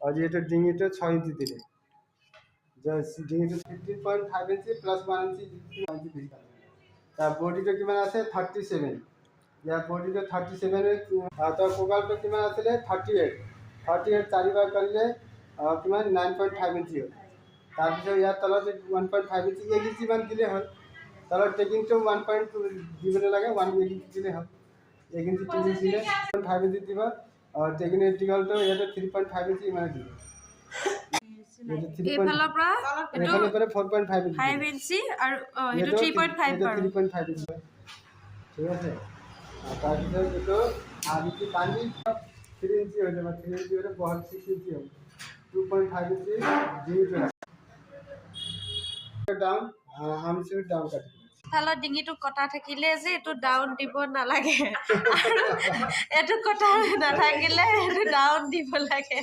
और ये डिंगी 6 इंची दिले ডিঙিটো 15.5 ইঞ্চি প্লাস 1 ইঞ্চি বেশি তাৰ বডিটো কিমান আছে 37 ইয়াৰ বডিটো 37 তাৰ কোকালটো কিমান আছিলে 38 চাৰিবাৰ কৰিলে কিমান 9.5 ইঞ্চি হ'ল তাৰপিছত ইয়াৰ তলত 1.5 ইঞ্চি 1 ইঞ্চি মান দিলে হ'ল তলত টেকিংটো 1.2 দিব নালাগে 1 ইঞ্চি দিলে হ'ল 1 ইঞ্চি 2 ইঞ্চি দিলে 5 ইঞ্চি দিব আৰু টেকিংৰ দীঘলটো ইয়াতে 3.5 ইঞ্চি ইমান দিব এইফালৰ পৰা এইফালৰ পৰা 4.5 ইঞ্চি 5 ইঞ্চি আৰু এটো 3.5 বাৰু 3.5 ইঞ্চি ঠিক আছে তাৰপিছত এটো আদিটি পানি 3 ইঞ্চি হৈ যাব 3 ইঞ্চি হলে বহল 6 ইঞ্চি হ'ব 2.5 ইঞ্চি ডিঙিটো ডাউন আৰ্মছটো ডাউন কাটি থালৰ ডিঙিটো কটা থাকিলে যে এটো ডাউন দিব নালাগে আৰু এটো কটা নাথাকিলে এটো ডাউন দিব লাগে